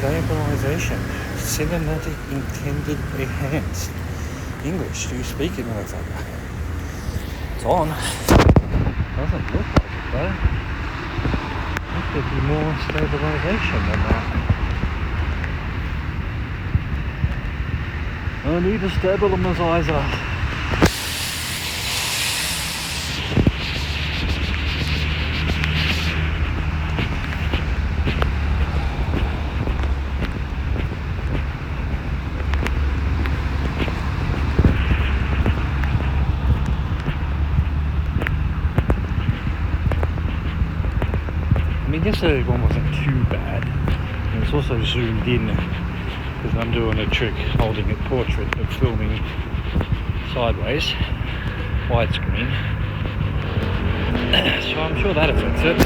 stabilization, cinematic intended enhanced. English, do you speak it, motherfucker? It's on. Doesn't look like it though. I think there'd be more stabilization than that. I need a stabilizer. I mean, yesterday's one wasn't too bad. And it's also zoomed in because I'm doing a trick holding it portrait but filming sideways, widescreen. So I'm sure that affects it.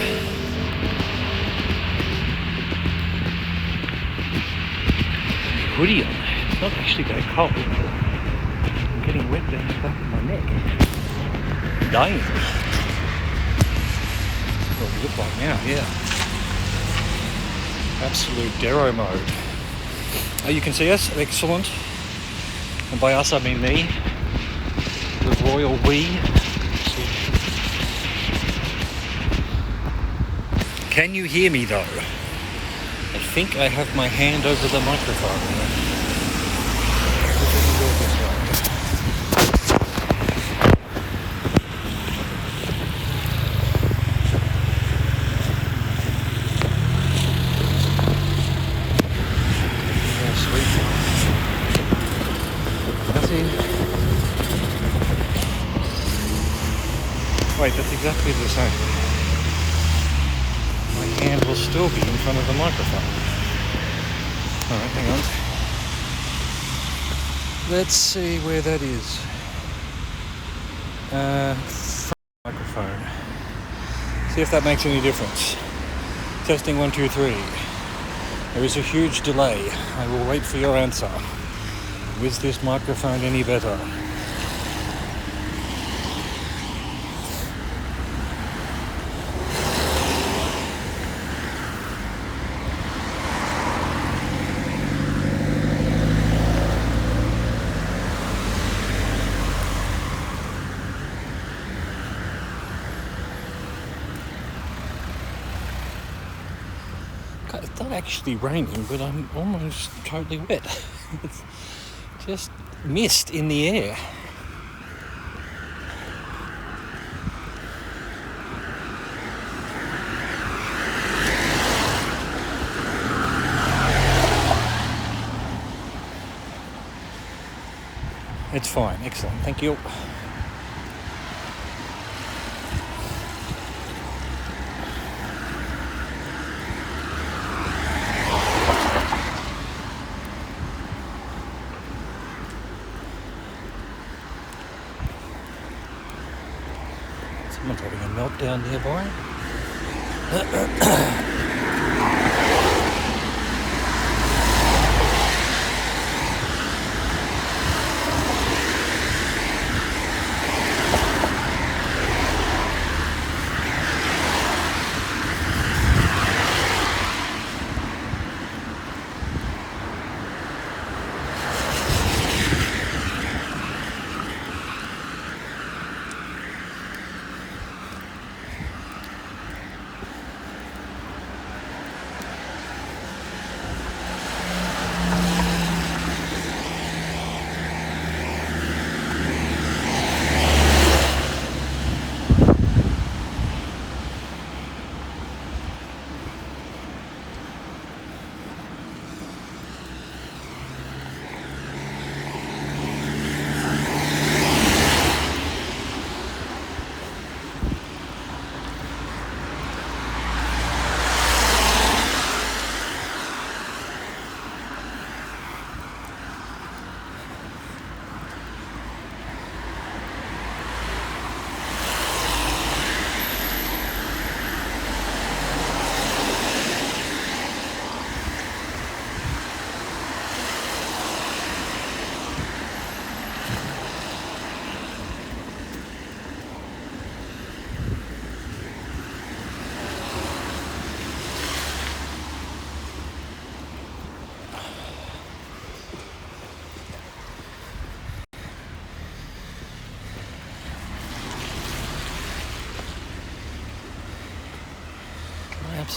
Hoodie on. It's not actually that cold. I'm getting wet down the back of my neck. Dying. What we look like now, yeah. Absolute Dero mode. Oh, you can see us, excellent. And by us I mean me, the royal we. Can you hear me though? I think I have my hand over the microphone. Wait, that's exactly the same. My hand will still be in front of the microphone. Alright, hang on. Let's see where that is. Front microphone. See if that makes any difference. Testing 1, 2, 3. There is a huge delay. I will wait for your answer. Is this microphone any better? It's not actually raining, but I'm almost totally wet. It's just mist in the air. It's fine, excellent, thank you. Someone's having a meltdown nearby.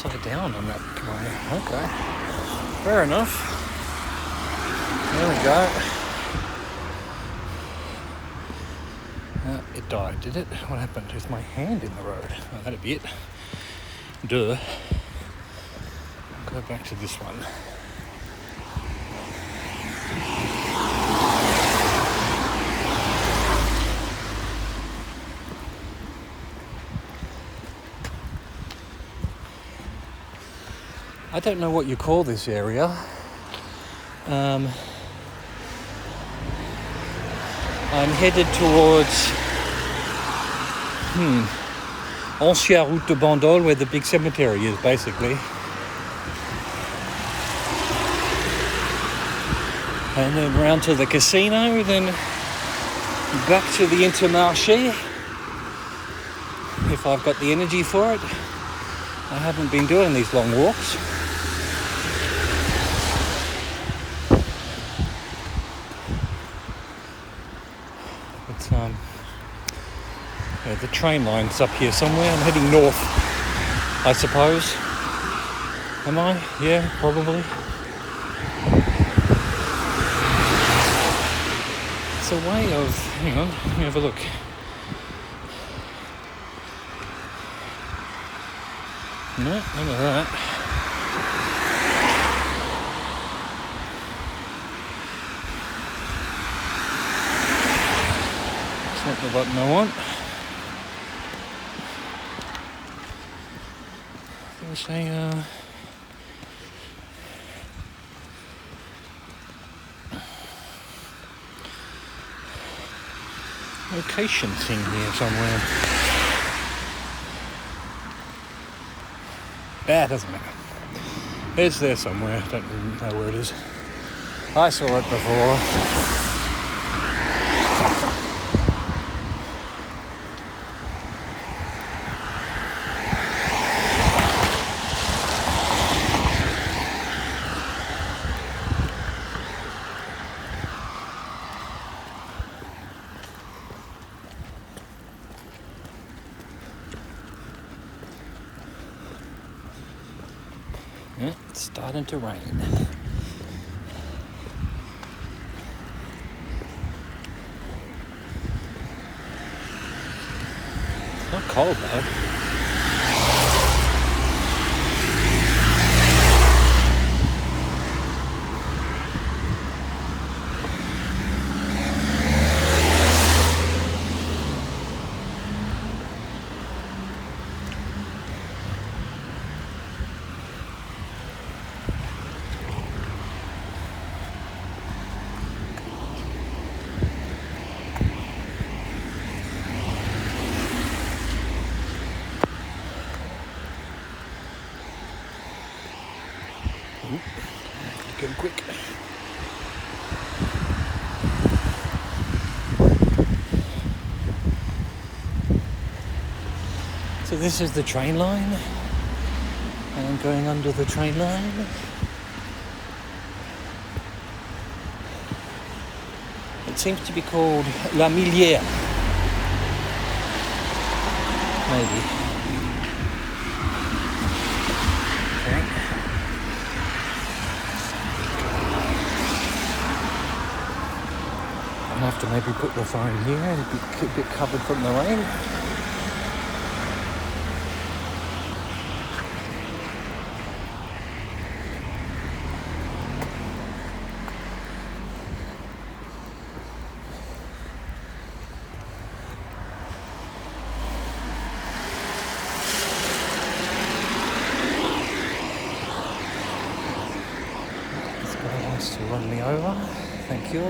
upside down on that way. Okay. Fair enough. There we go. It died, did it? What happened with my hand in the road? Oh, that'd be it. Duh. I'll go back to this one. I don't know what you call this area. I'm headed towards Ancienne Route de Bandol, where the big cemetery is, basically. And then round to the casino, then back to the Intermarché, if I've got the energy for it. I haven't been doing these long walks. But yeah, the train line's up here somewhere. I'm heading north, I suppose. Am I? Yeah, probably. It's a way of, hang on, let me have a look. No, none of that. It's not the button I want. There's a location thing here somewhere. Doesn't matter. It's there somewhere. I don't know where it is. I saw it before. Yeah, it's starting to rain. It's not cold though. Go quick. So this is the train line, and I'm going under the train line. It seems to be called La Millière. Maybe. I'll have to maybe put the phone here and be a bit covered from the rain. This guy wants to run me over. Thank you.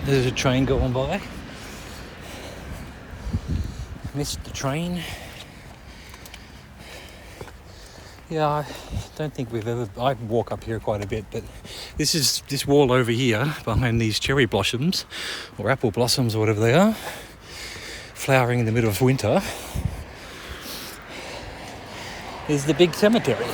There's a train going by. Missed the train. Yeah, I don't think we've ever... I walk up here quite a bit, but this wall over here, behind these cherry blossoms, or apple blossoms, or whatever they are, flowering in the middle of winter, is the big cemetery.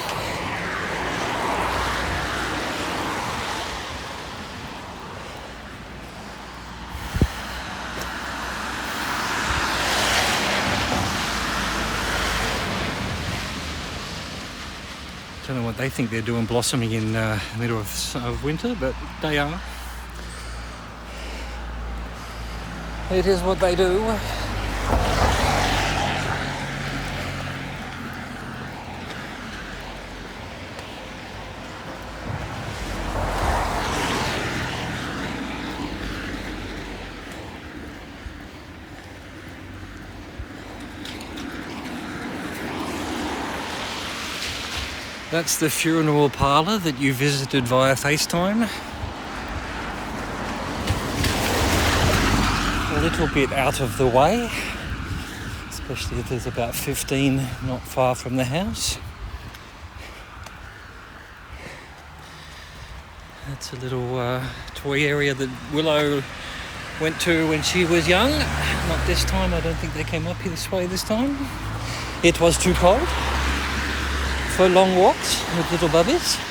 Don't know what they think they're doing blossoming in the middle of winter, but they are. It is what they do. That's the funeral parlour that you visited via FaceTime. A little bit out of the way, especially if there's about 15 not far from the house. That's a little toy area that Willow went to when she was young. Not this time, I don't think they came up this way this time. It was too cold for long walks with little bubbies.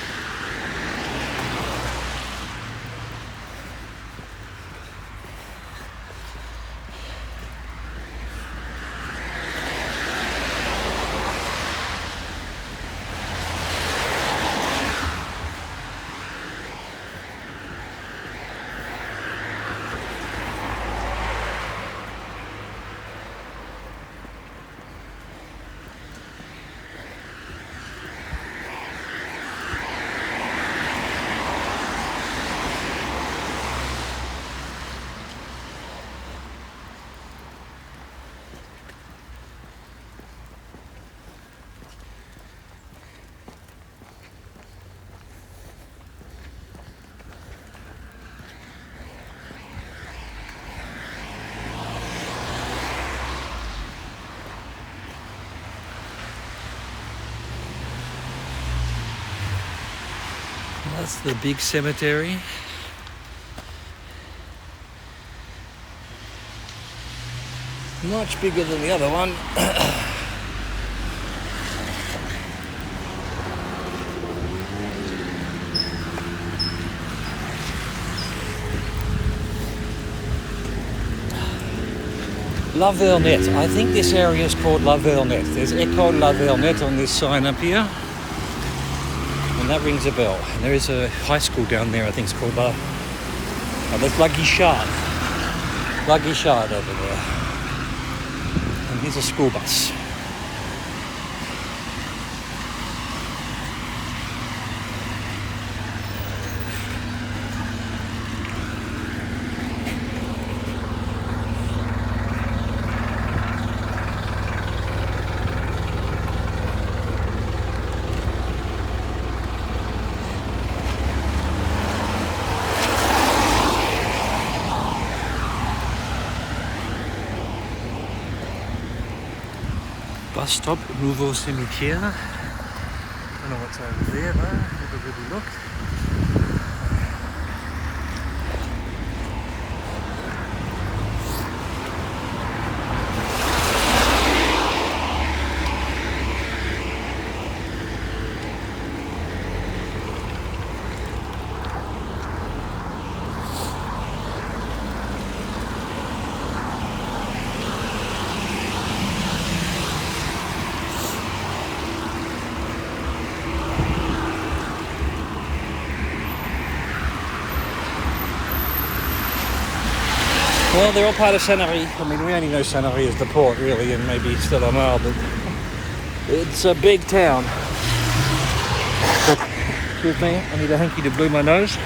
That's the big cemetery. Much bigger than the other one. La Vernette. I think this area is called La Vernette. There's École La Vernette on this sign up here. And that rings a bell. And there is a high school down there, I think it's called that's La Guichard. La Guichard over there. And here's a school bus. Bus stop, Nouveau Cimetière. Don't know what's over there though. Have a little look. Well, they're all part of Sanary. I mean, we only know Sanary as the port, really, and maybe Stellamar, but it's a big town. Excuse me, I need a hanky to blow my nose.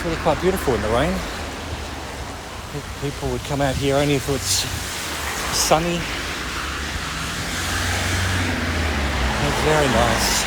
really quite beautiful in the rain. People would come out here only if it's sunny. It's very nice.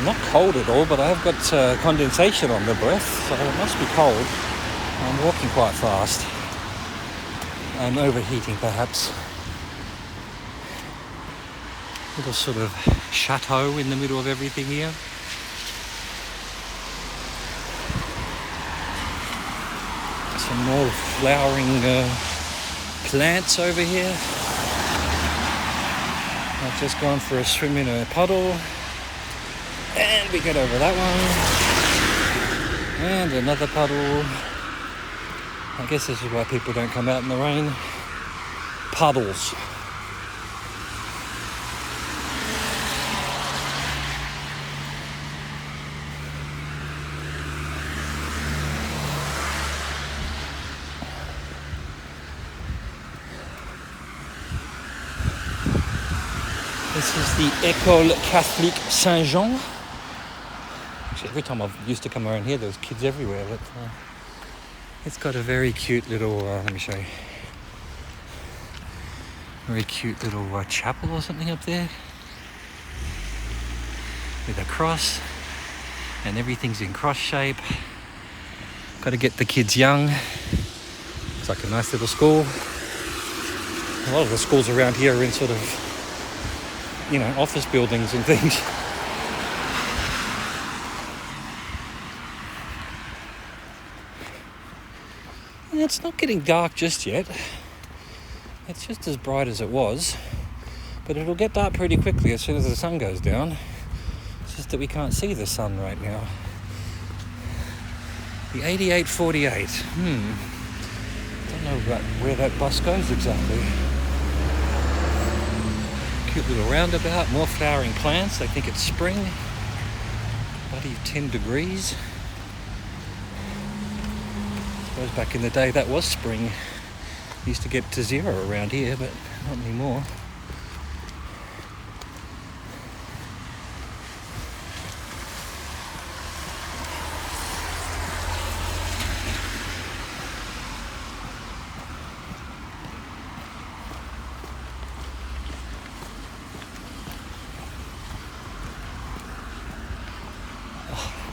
Not cold at all, but I have got condensation on the breath, so it must be cold. I'm walking quite fast. I'm overheating perhaps. Little sort of chateau in the middle of everything here. Some more flowering plants over here. I've just gone for a swim in a puddle. And we get over that one. And another puddle. I guess this is why people don't come out in the rain. Puddles. This is the École Catholique Saint-Jean. Every time I used to come around here, there was kids everywhere. But it's got a very cute little, let me show you. Very cute little chapel or something up there. With a cross. And everything's in cross shape. Got to get the kids young. It's like a nice little school. A lot of the schools around here are in sort of, you know, office buildings and things. It's not getting dark just yet. It's just as bright as it was, but it'll get dark pretty quickly as soon as the sun goes down. It's just that we can't see the sun right now. The 8848. Don't know about where that bus goes exactly. Cute little roundabout, more flowering plants. I think it's spring. Bloody 10 degrees. I suppose back in the day that was spring. Used to get to 0 around here, but not anymore.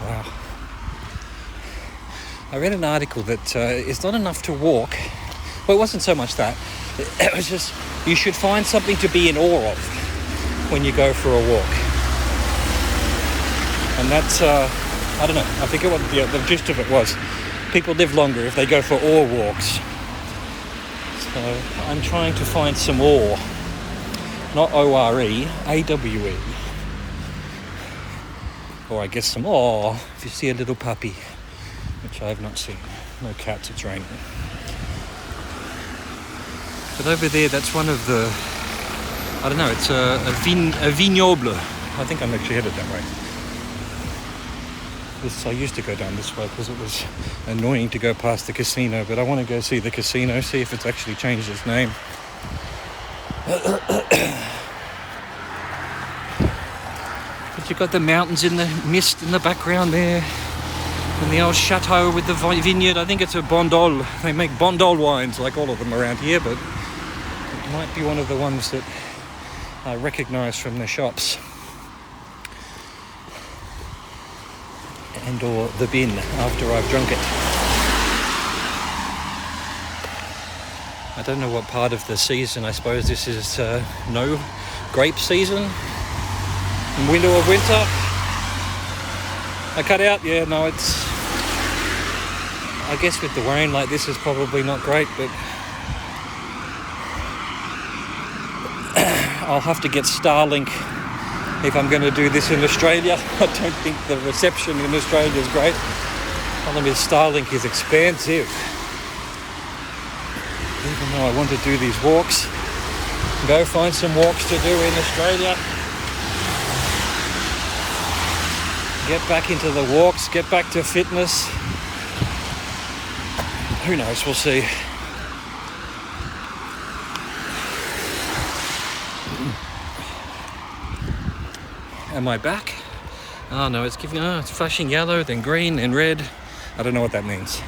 Wow. I read an article that it's not enough to walk. Well, it wasn't so much that. It was just, you should find something to be in awe of when you go for a walk. And that's, I don't know, I forget what the gist of it was. People live longer if they go for awe walks. So I'm trying to find some awe. Not O-R-E, A-W-E. Or I guess some awe if you see a little puppy, which I have not seen. No cats, it's raining. But over there, that's one of the, I don't know, it's a vignoble. I think I'm actually headed that way. I used to go down this way because it was annoying to go past the casino, but I want to go see the casino, see if it's actually changed its name. But you've got the mountains in the mist in the background there. And the old chateau with the vineyard. I think it's a Bondol. They make Bondol wines, like all of them around here, but it might be one of the ones that I recognise from the shops. And or the bin after I've drunk it. I don't know what part of the season. I suppose this is no grape season. Winter of winter. I cut out, yeah, no, it's, I guess with the rain like this is probably not great, but I'll have to get Starlink if I'm going to do this in Australia. I don't think the reception in Australia is great. Problem is Starlink is expensive. Even though I want to do these walks, go find some walks to do in Australia. Get back into the walks, get back to fitness. Who knows, we'll see. Am I back? Oh no, it's flashing yellow, then green, then red. I don't know what that means.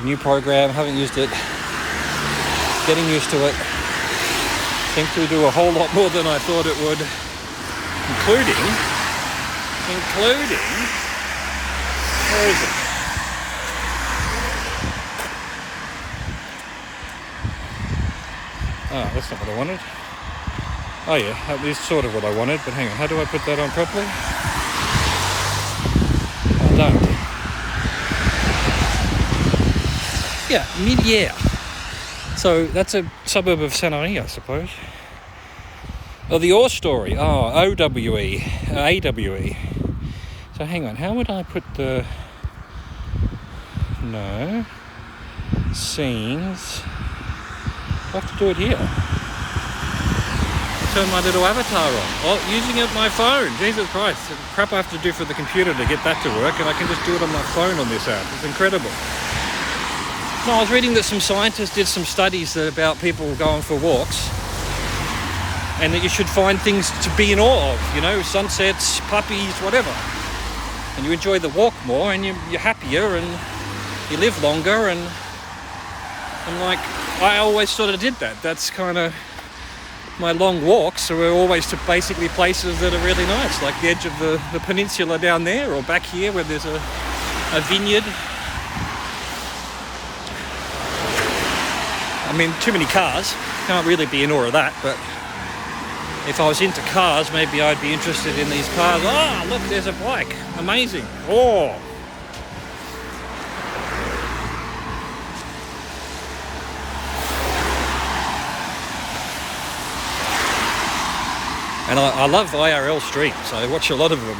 New program, haven't used it. Getting used to it. Seems to do a whole lot more than I thought it would. Including, where is it? Oh, that's not what I wanted. Oh yeah, that is sort of what I wanted, but hang on, how do I put that on properly? I don't. Yeah, mid-year. So that's a suburb of Sanary, I suppose. Oh, the Ore Story. Oh, OWE. AWE. So hang on, how would I put the... No. Scenes. I have to do it here. Turn my little avatar on. Oh, using it on my phone. Jesus Christ. The crap I have to do for the computer to get that to work, and I can just do it on my phone on this app. It's incredible. No, I was reading that some scientists did some studies about people going for walks, and that you should find things to be in awe of, you know, sunsets, puppies, whatever. And you enjoy the walk more, and you're happier, and you live longer, and I'm like, I always sort of did that. That's kind of my long walks were always to basically places that are really nice, like the edge of the peninsula down there, or back here where there's a vineyard. I mean, too many cars. Can't really be in awe of that, but if I was into cars, maybe I'd be interested in these cars. Oh, look, there's a bike. Amazing. Oh. And I love IRL streams. I watch a lot of them.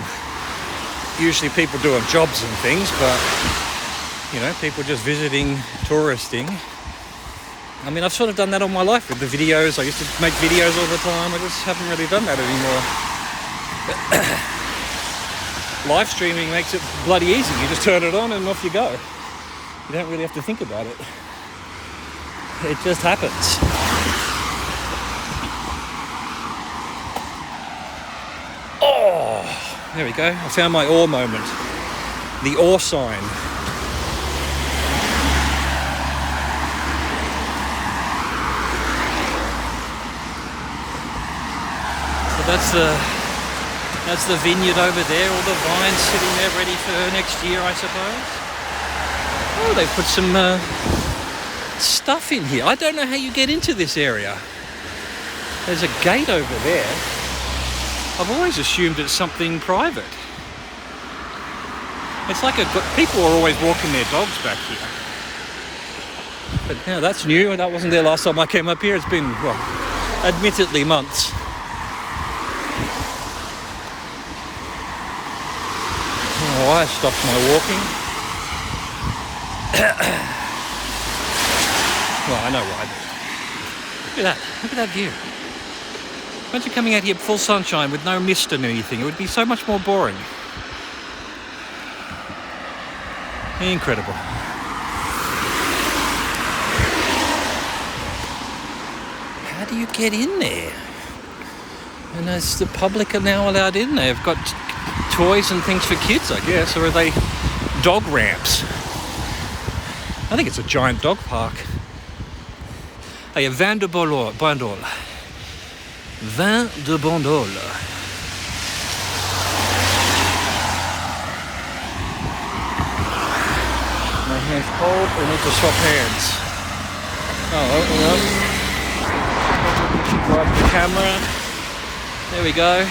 Usually people doing jobs and things, but, you know, people just visiting, touristing. I mean, I've sort of done that all my life with the videos. I used to make videos all the time. I just haven't really done that anymore. Live streaming makes it bloody easy. You just turn it on and off you go. You don't really have to think about it. It just happens. Oh, there we go. I found my ore moment. The ore sign. That's the vineyard over there, all the vines sitting there ready for next year, I suppose. Oh, they've put some stuff in here. I don't know how you get into this area. There's a gate over there. I've always assumed it's something private. It's like people are always walking their dogs back here. But now that's new. That wasn't there last time I came up here. It's been, well, admittedly months. Oh, I stopped my walking. Well, I know why. Look at that. Look at that view. Imagine coming out here full sunshine with no mist and anything. It would be so much more boring. Incredible. How do you get in there? And as the public are now allowed in, they've got toys and things for kids, I guess, or are they dog ramps? I think it's a giant dog park. Oh yeah, Vin de Bandol. Vin de Bandol. My hand's cold, I need to swap hands. Oh, open up. Grab the camera. There we go.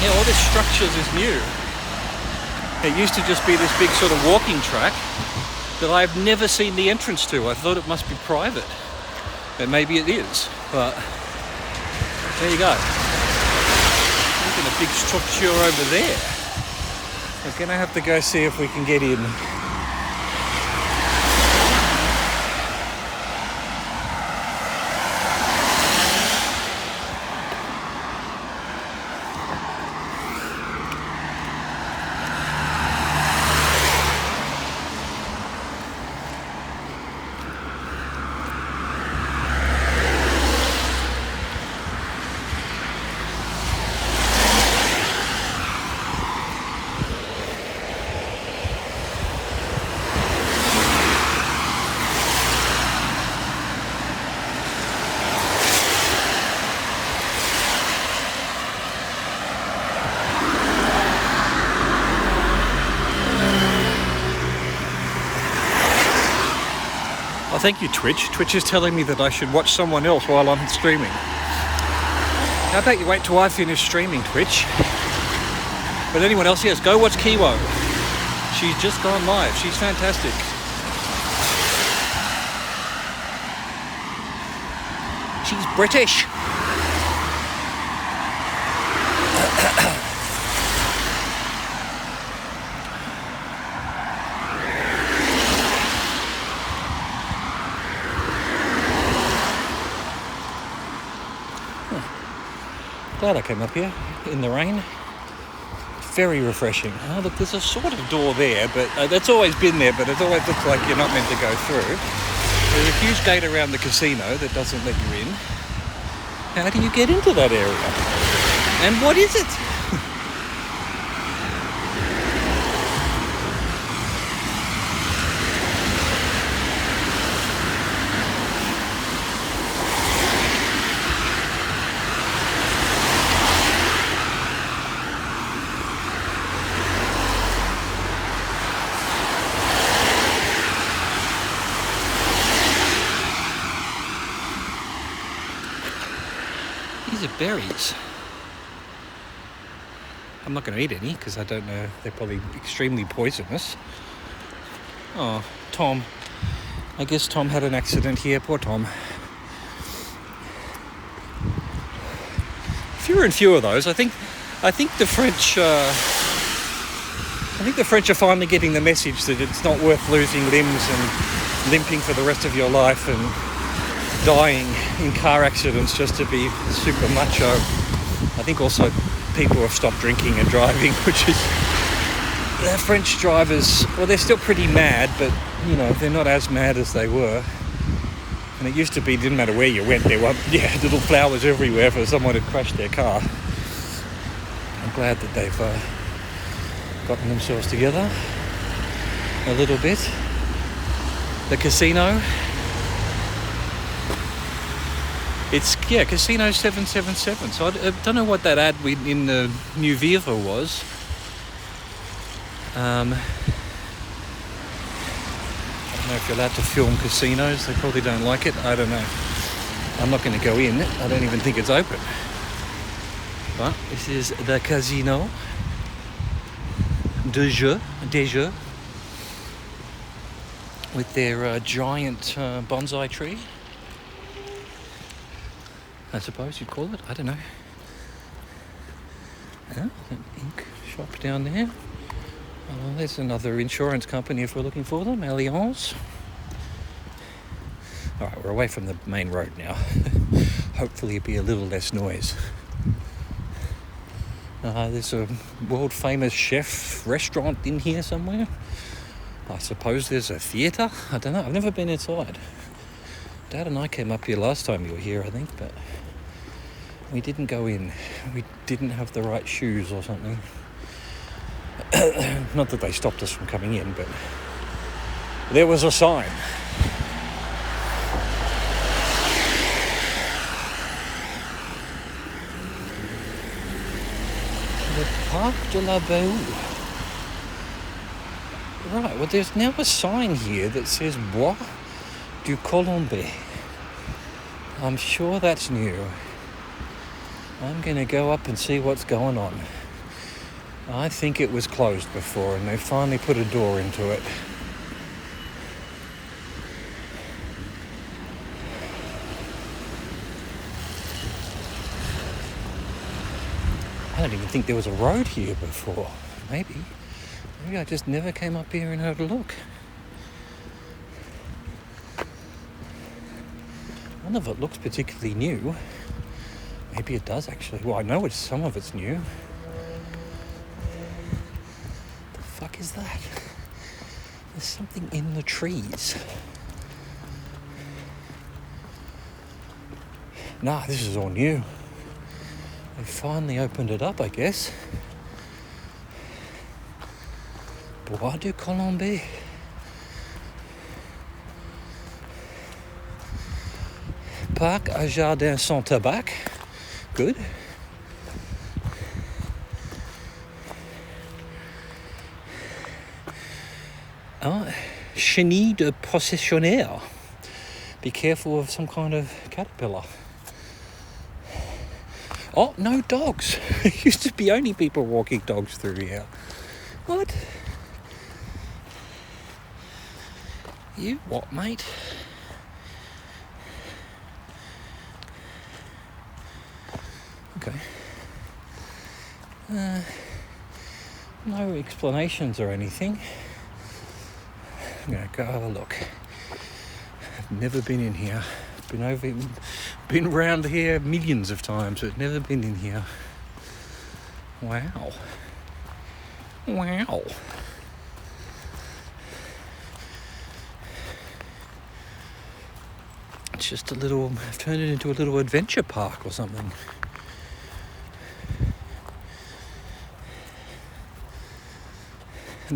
Yeah, all this structures is new. It used to just be this big sort of walking track that I've never seen the entrance to. I thought it must be private. But maybe it is. But there you go. Look at a big structure over there. We're going to have to go see if we can get in. Thank you, Twitch. Twitch is telling me that I should watch someone else while I'm streaming. How about you wait till I finish streaming, Twitch? But anyone else, yes, go watch Kiwo. She's just gone live. She's fantastic. She's British. Glad I came up here in the rain. Very refreshing. Oh, look, there's a sort of door there, but that's always been there, but it always looks like you're not meant to go through. There's a huge gate around the casino that doesn't let you in. How do you get into that area? And what is it? These are berries. I'm not going to eat any because I don't know. They're probably extremely poisonous. Oh, Tom. I guess Tom had an accident here. Poor Tom. Fewer and fewer of those. I think the French. I think the French are finally getting the message that it's not worth losing limbs and limping for the rest of your life and dying in car accidents just to be super macho. I think also people have stopped drinking and driving, which is the French drivers. Well, they're still pretty mad, but you know they're not as mad as they were. And it used to be, didn't matter where you went, there were little flowers everywhere for someone had crashed their car. I'm glad that they've gotten themselves together a little bit. The casino. It's, Casino 777. So I don't know what that ad in the new Viva was. I don't know if you're allowed to film casinos. They probably don't like it. I don't know. I'm not going to go in. I don't even think it's open. But this is the Casino de Jeux with their giant bonsai tree. I suppose you'd call it. I don't know. An ink shop down there. Oh, there's another insurance company if we're looking for them. Allianz. All right, we're away from the main road now. Hopefully it'll be a little less noise. There's a world famous chef restaurant in here somewhere. I suppose there's a theatre. I don't know. I've never been inside. Dad and I came up here last time you were here, I think, but we didn't go in. We didn't have the right shoes or something. Not that they stopped us from coming in, but there was a sign. The Parc de la Baule. Right, well there's now a sign here that says Bois du Colombe. I'm sure that's new. I'm going to go up and see what's going on. I think it was closed before and they finally put a door into it. I don't even think there was a road here before. Maybe I just never came up here and had a look. None of it looks particularly new. Maybe it does actually. Well, I know some of it's new. The fuck is that? There's something in the trees. Nah, this is all new. They finally opened it up, I guess. Bois du Colombais. Parc à Jardin sans tabac. Good. Chenille de processionnaire. Be careful of some kind of caterpillar. Oh, no dogs. There used to be only people walking dogs through here. What? You what, mate? Okay. No explanations or anything. I'm going to go have a look. I've never been in here. Been around here millions of times, but never been in here. Wow. It's just I've turned it into a little adventure park or something.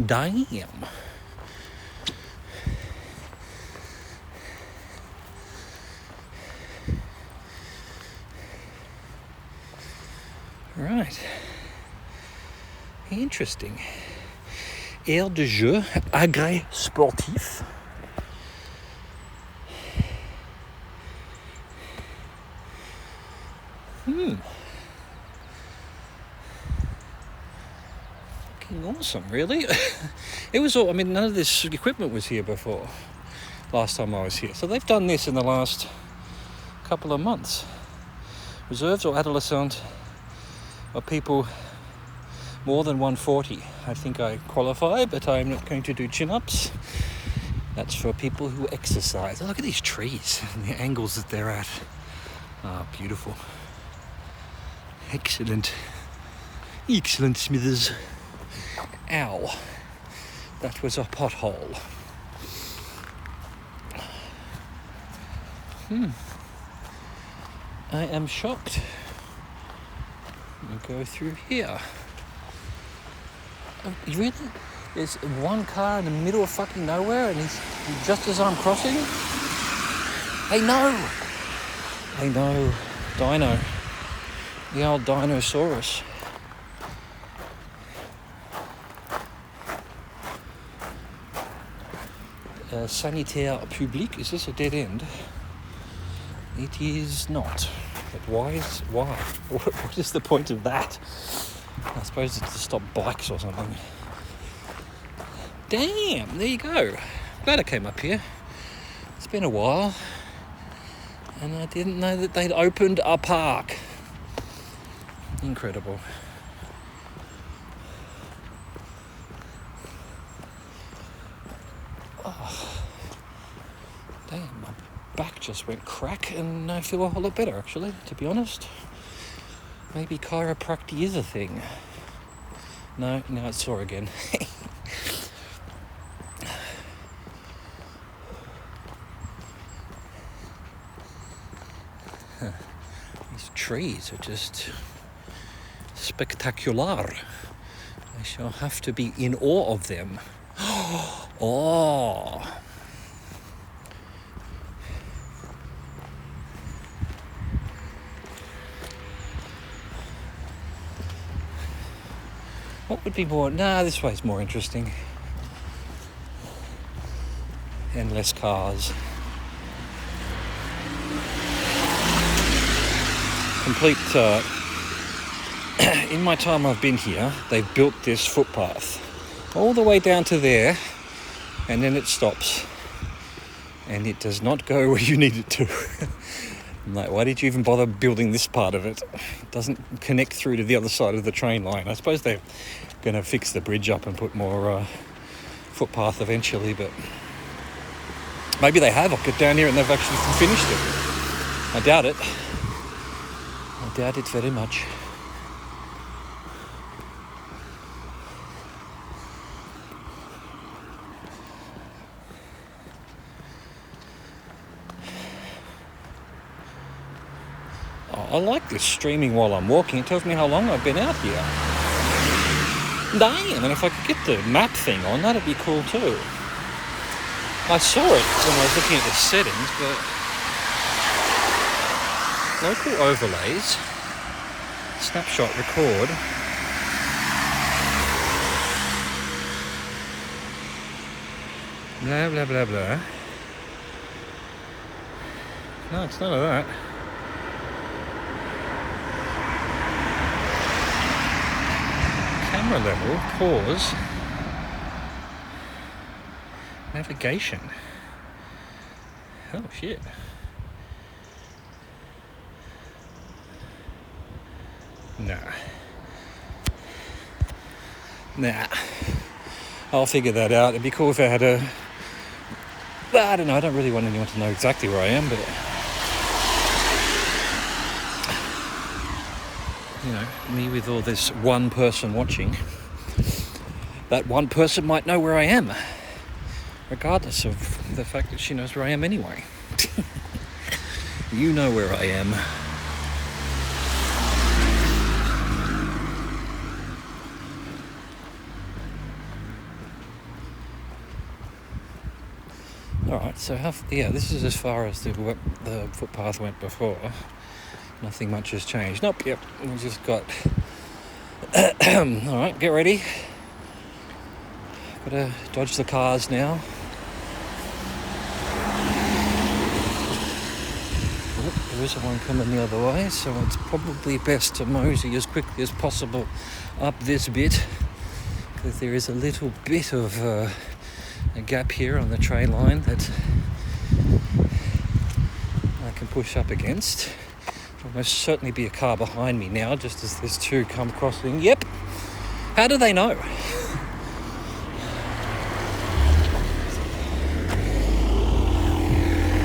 Damn. Right. Interesting. Aire de jeu, agrès sportif. Fucking awesome, really. It was all, none of this equipment was here before, last time I was here. So they've done this in the last couple of months. Reserves or adolescents are people more than 140. I think I qualify, but I'm not going to do chin-ups. That's for people who exercise. Oh, look at these trees and the angles that they're at. Ah, beautiful. Excellent, Smithers. Ow. That was a pothole. I am shocked. We'll go through here. Oh, really? There's one car in the middle of fucking nowhere and he's just as I'm crossing? Hey, no! Dino. The old Dinosaurus. Sanitaire public. Is this a dead end? It is not. But why? What is the point of that? I suppose it's to stop bikes or something. Damn, there you go. Glad I came up here. It's been a while. And I didn't know that they'd opened a park. Incredible. Oh, damn, my back just went crack and I feel a whole lot better, actually, to be honest. Maybe chiropractic is a thing. No, now it's sore again. These trees are just spectacular. I shall have to be in awe of them. Oh! What would be more? Nah, this way's more interesting. And less cars. Complete, in my time I've been here, they've built this footpath all the way down to there, and then it stops. And it does not go where you need it to. I'm like, why did you even bother building this part of it? It doesn't connect through to the other side of the train line. I suppose they're going to fix the bridge up and put more footpath eventually, but maybe they have. I'll get down here and they've actually finished it. I doubt it. I doubt it very much. I like this streaming while I'm walking. It tells me how long I've been out here. Damn, and if I could get the map thing on, that'd be cool too. I saw it when I was looking at the settings, but local overlays, snapshot record. Blah, blah, blah, blah. No, it's none of that. Camera level, pause, navigation. Oh shit. Nah. I'll figure that out. It'd be cool if I had a... I don't know, I don't really want anyone to know exactly where I am, but... You know, me with all this one person watching, that one person might know where I am, regardless of the fact that she knows where I am anyway. You know where I am. Alright, so this is as far as the footpath went before. Nothing much has changed. Nope, yep, we just got... Alright, get ready. Gotta dodge the cars now. Oh, there is one coming the other way, so it's probably best to mosey as quickly as possible up this bit, because there is a little bit of a gap here on the train line that I can push up against. There'll most certainly be a car behind me now, just as there's two come crossing. Yep. How do they know?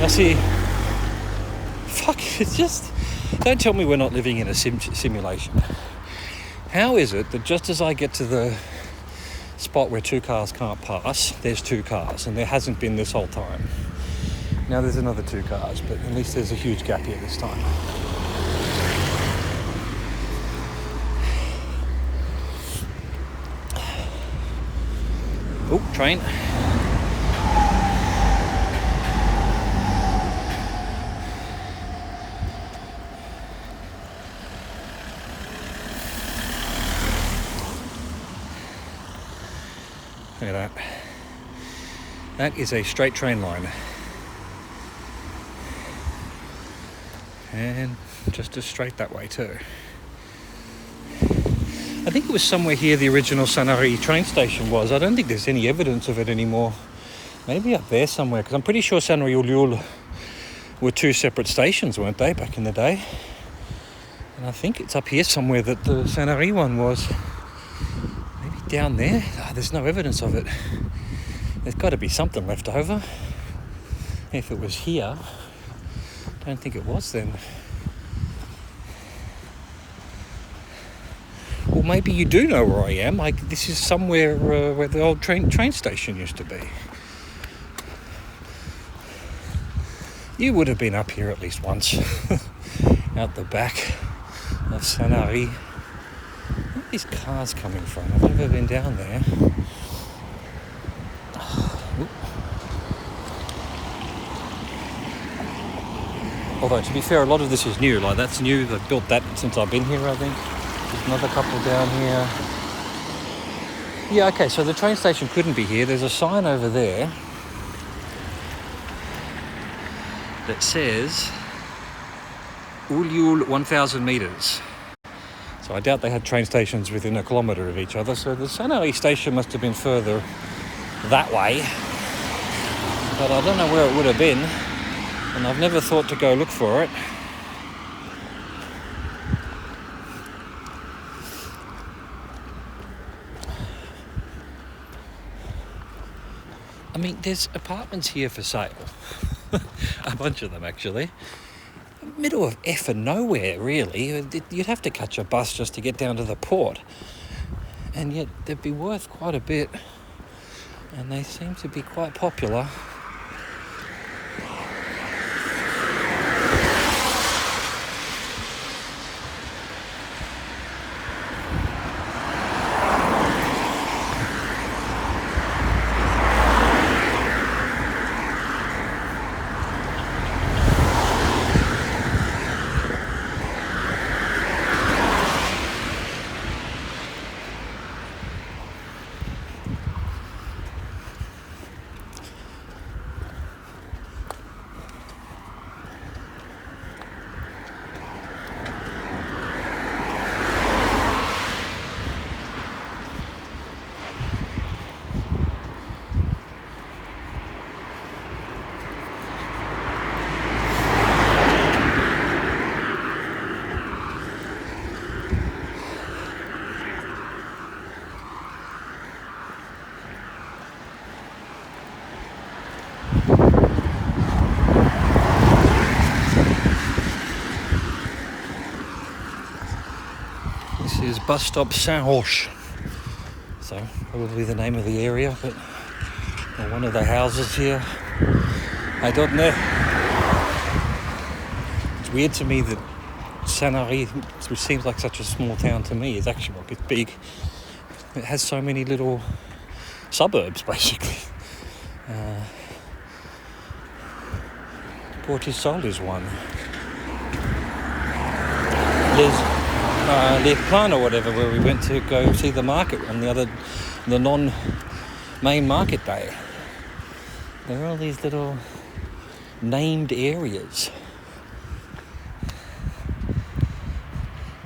I see. Fuck, it's just... Don't tell me we're not living in a simulation. How is it that just as I get to the spot where two cars can't pass, there's two cars, and there hasn't been this whole time? Now there's another two cars, but at least there's a huge gap here this time. Oh, train. Look at that. That is a straight train line. And just as straight that way too. I think it was somewhere here the original Sanary train station was. I don't think there's any evidence of it anymore. Maybe up there somewhere, because I'm pretty sure Sanary Uliul were two separate stations, weren't they, back in the day? And I think it's up here somewhere that the Sanary one was. Maybe down there. Oh, there's no evidence of it. There's got to be something left over. If it was here, I don't think it was then. Or maybe you do know where I am. Like, this is somewhere where the old train station used to be. You would have been up here at least once. Out the back of Sanary. Where are these cars coming from? I've never been down there. Although, to be fair, a lot of this is new. Like, that's new. They've built that since I've been here, I think. There's another couple down here. Yeah, okay, so the train station couldn't be here. There's a sign over there that says Uliul 1,000 metres. So I doubt they had train stations within a kilometre of each other. So the Sanary station must have been further that way. But I don't know where it would have been. And I've never thought to go look for it. mean, there's apartments here for sale. A bunch of them, actually. Middle of effing nowhere, really. You'd have to catch a bus just to get down to the port. And yet they'd be worth quite a bit. And they seem to be quite popular. This is bus stop Saint-Roch. So probably the name of the area, but one of the houses here. I don't know. It's weird to me that Saint-Henri, which seems like such a small town to me, is actually it's big. It has so many little suburbs, basically. Port-Isole is one. There's Les Plans or whatever, where we went to go see the market on the non-main market day. There are all these little named areas.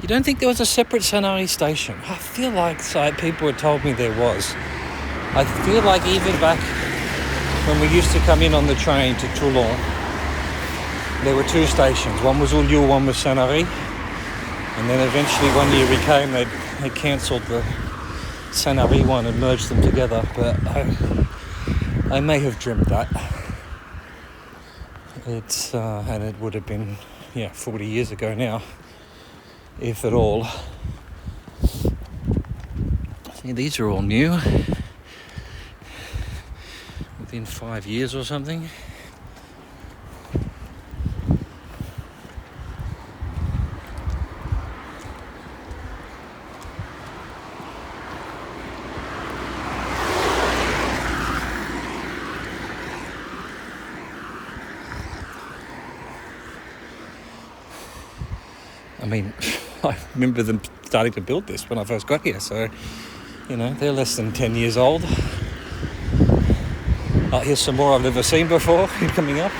You don't think there was a separate Saint-Henri station? I feel like people had told me there was. I feel like even back when we used to come in on the train to Toulon, there were two stations. One was Ulliou, one was Saint-Henri. And then eventually one year we came, they cancelled the Saint-Henri one and merged them together. But I may have dreamt that. And it would have been 40 years ago now, if at all. See, these are all new, within 5 years or something. I mean, I remember them starting to build this when I first got here, so, they're less than 10 years old. Here's some more I've never seen before coming up.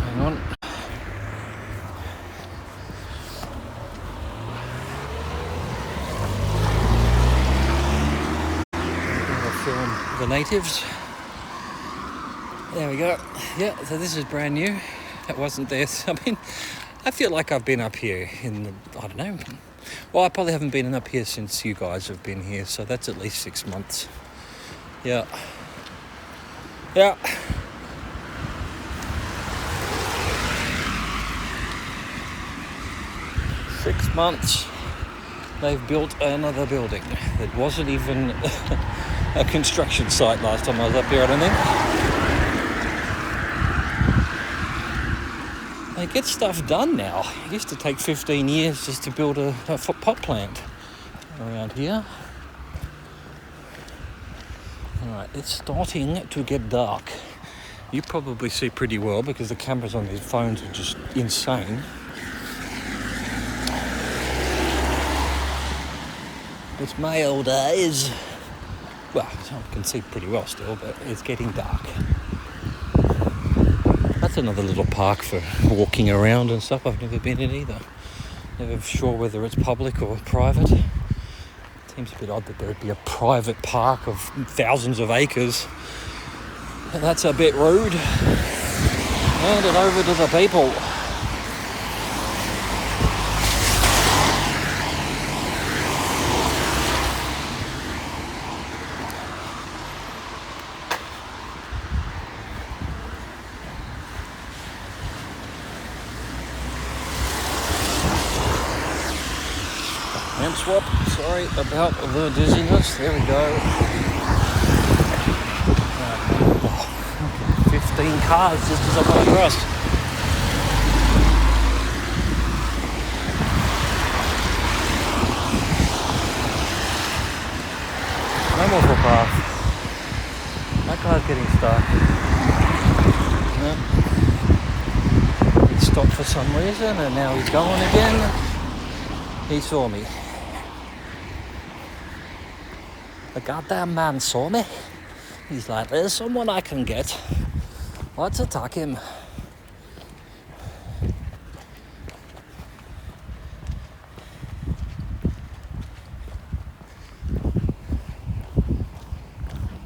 Hang on. I'll film the natives. There we go. Yeah, so this is brand new. That wasn't there. I mean, I feel like I've been up here I don't know. Well, I probably haven't been up here since you guys have been here, so that's at least 6 months. Yeah. 6 months. They've built another building. It wasn't even a construction site last time I was up here, I don't think. They get stuff done now. It used to take 15 years just to build a pot plant around here. Alright, it's starting to get dark. You probably see pretty well because the cameras on these phones are just insane. It's my old days. Well, I can see pretty well still, but it's getting dark. That's another little park for walking around and stuff. I've never been in either. Never sure whether it's public or private. Seems a bit odd that there'd be a private park of thousands of acres. That's a bit rude. Hand it over to the people. swap. Sorry about the dizziness. There we go. 15 cars just as I went across. No more footpath. That car's getting stuck. No. He stopped for some reason and now he's going again. He saw me. The goddamn man saw me. He's like, there's someone I can get. Let's attack him.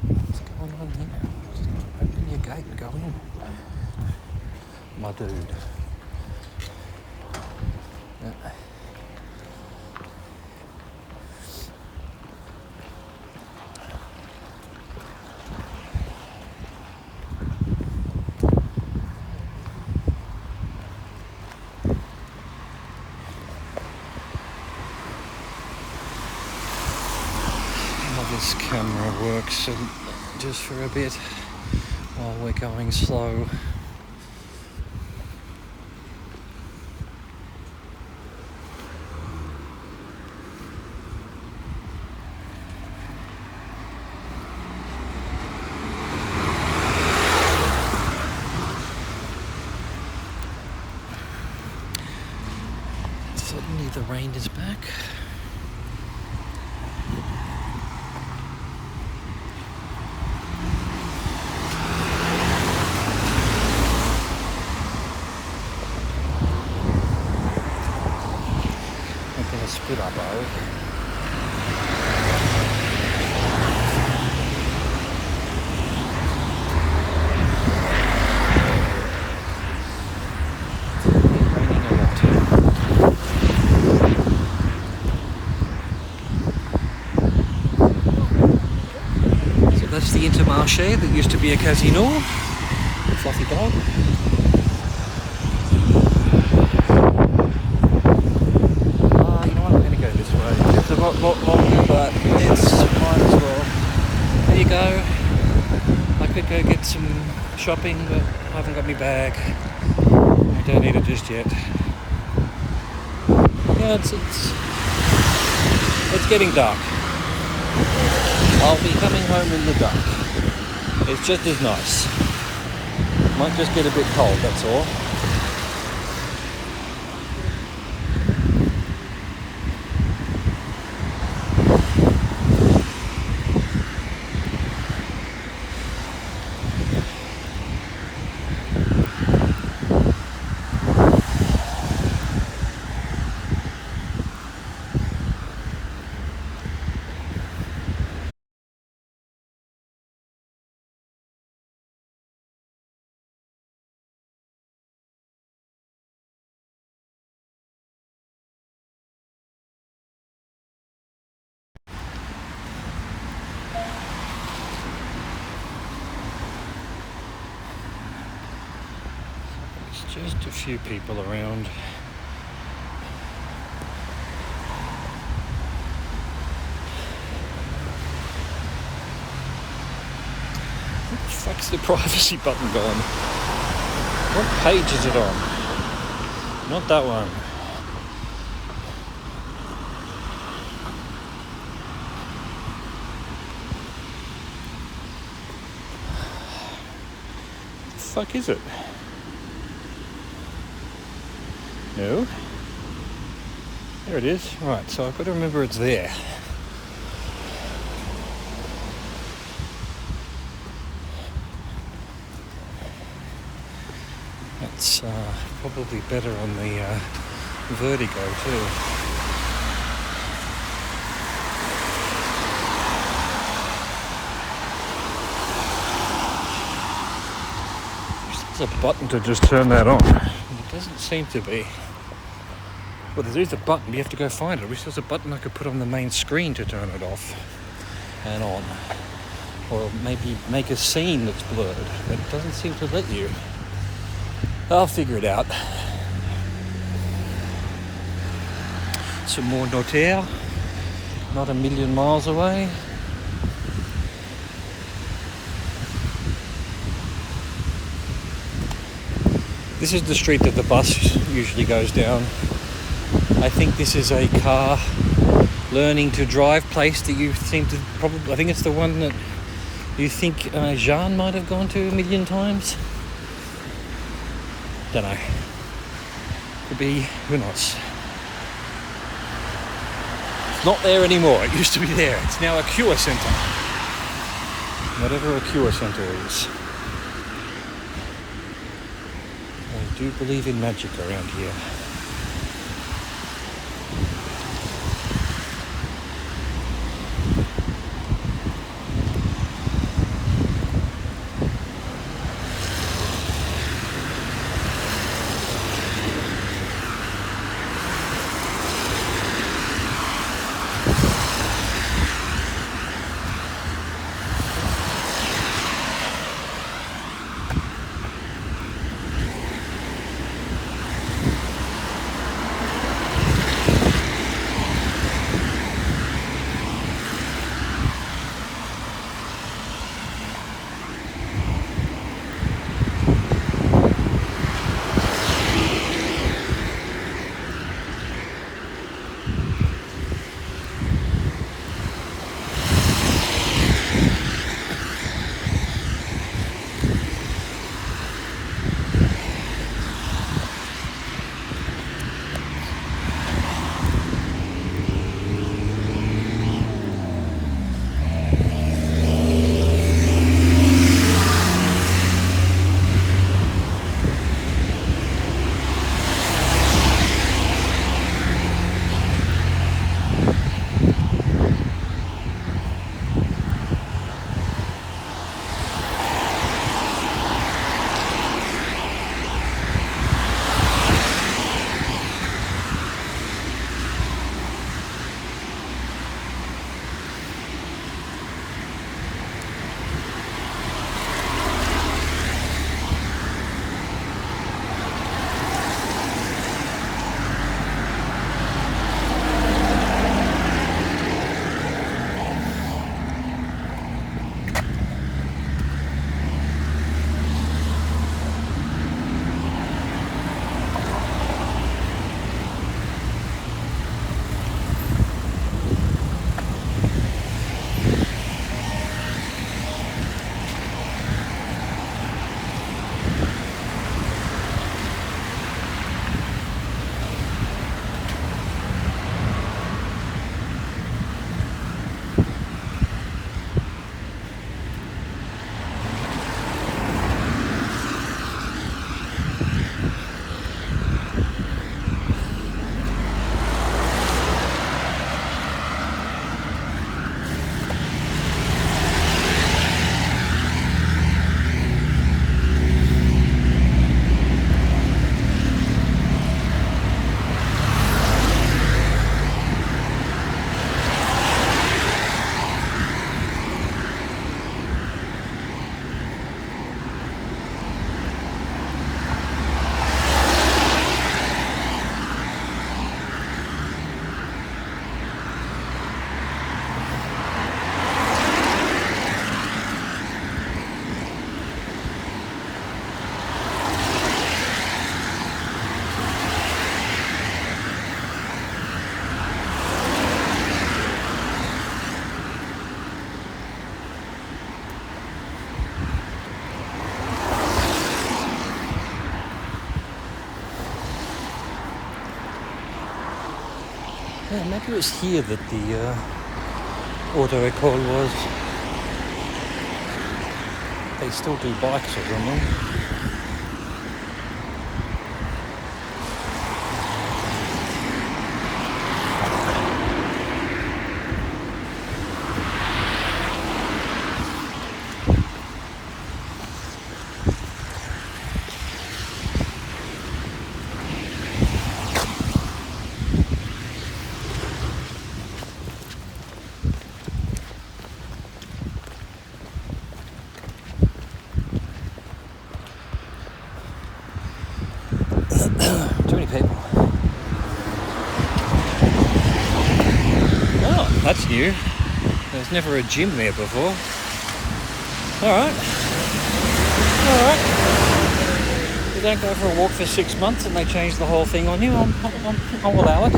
What's going on here? Just open your gate and go in. My dude. Yeah. This camera works just for a bit while we're going slow. Suddenly the rain is back. Split up, So that's the Intermarché that used to be a casino. Fluffy dog. Lot longer, but it's might as well. There you go. I could go get some shopping, but I haven't got my bag. I don't need it just yet. Yeah, it's getting dark. I'll be coming home in the dark. It's just as nice. Might just get a bit cold, that's all. Just a few people around. What the fuck's the privacy button gone? What page is it on? Not that one. What the fuck is it? No. There it is. Right, so I've got to remember it's there. That's probably better on the Vertigo too. There's a button to just turn that on. It doesn't seem to be. Well, there is a button, you have to go find it. I wish there was a button I could put on the main screen to turn it off and on. Or maybe make a scene that's blurred, but it doesn't seem to let you. I'll figure it out. Some more notaire. not a million miles away. This is the street that the bus usually goes down. I think this is a car learning to drive place that you seem to probably... I think it's the one that you think Jean might have gone to a million times. Don't know. Could be, who knows. It's not there anymore. It used to be there. It's now a cure centre. Whatever a cure centre is. I do believe in magic around here. Yeah, maybe it was here that the auto école was. They still do bikes or something. new. There's never a gym there before. Alright. You don't go for a walk for 6 months and they change the whole thing on you, I'll allow it.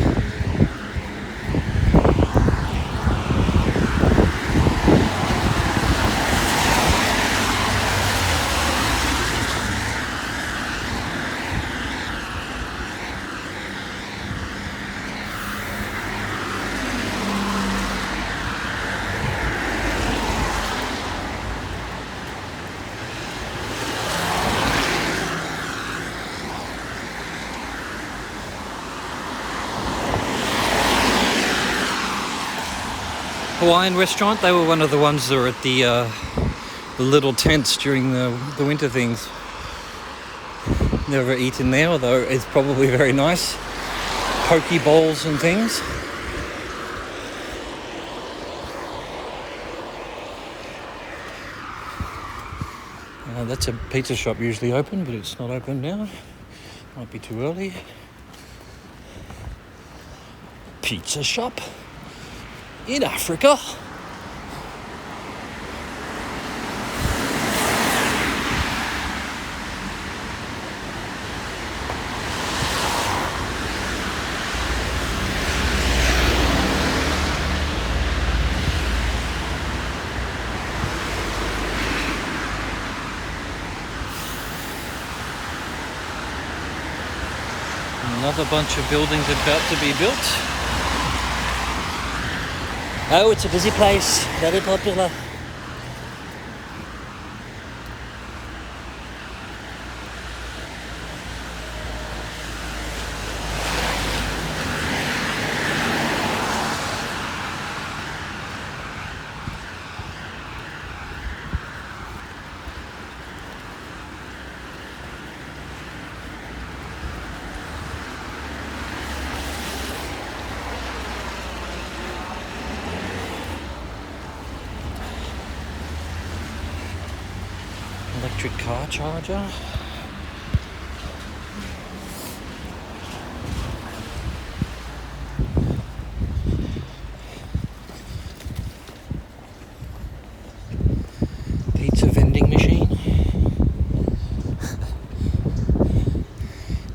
Hawaiian restaurant, they were one of the ones that were at the little tents during the winter things. Never eaten there, although it's probably very nice. Poke bowls and things. That's a pizza shop usually open, but it's not open now. Might be too early. Pizza shop in Africa. Another bunch of buildings about to be built. Oh, it's a busy place, very popular. Electric car charger. Pizza vending machine.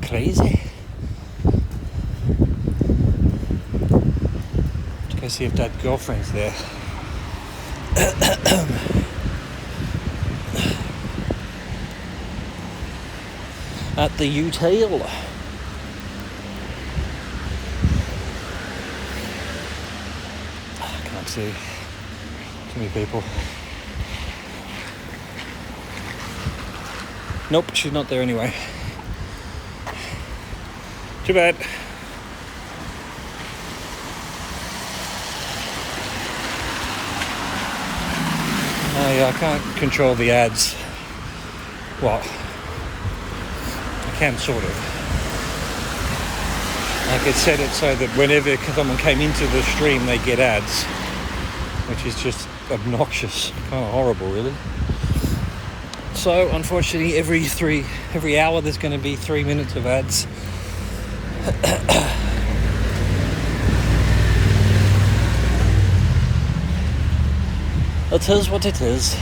Crazy. Let's go see if Dad's girlfriend's there. At the U-Tail. Can't see. Too many people. Nope, she's not there anyway. Too bad. Oh yeah, I can't control the ads. Well, can sort of. I could set it so that whenever someone came into the stream they get ads, which is just obnoxious, kind of horrible really. So unfortunately every hour there's going to be 3 minutes of ads. It is what it is.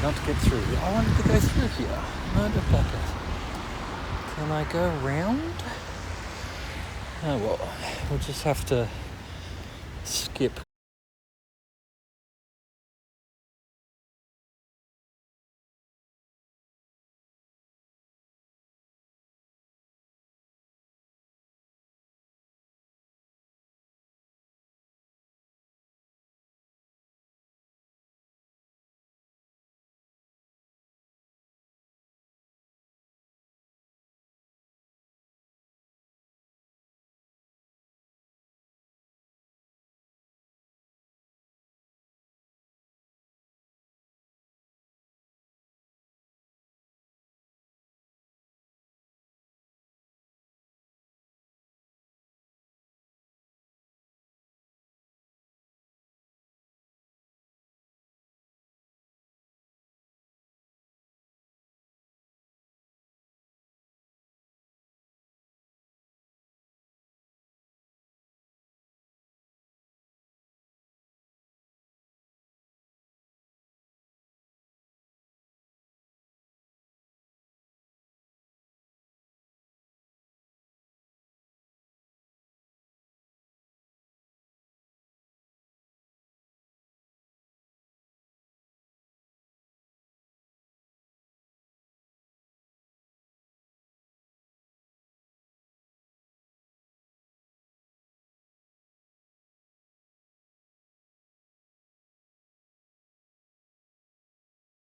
Not to get through. I wanted to go through here. No, just like it. Can I go round? Oh well, we'll just have to skip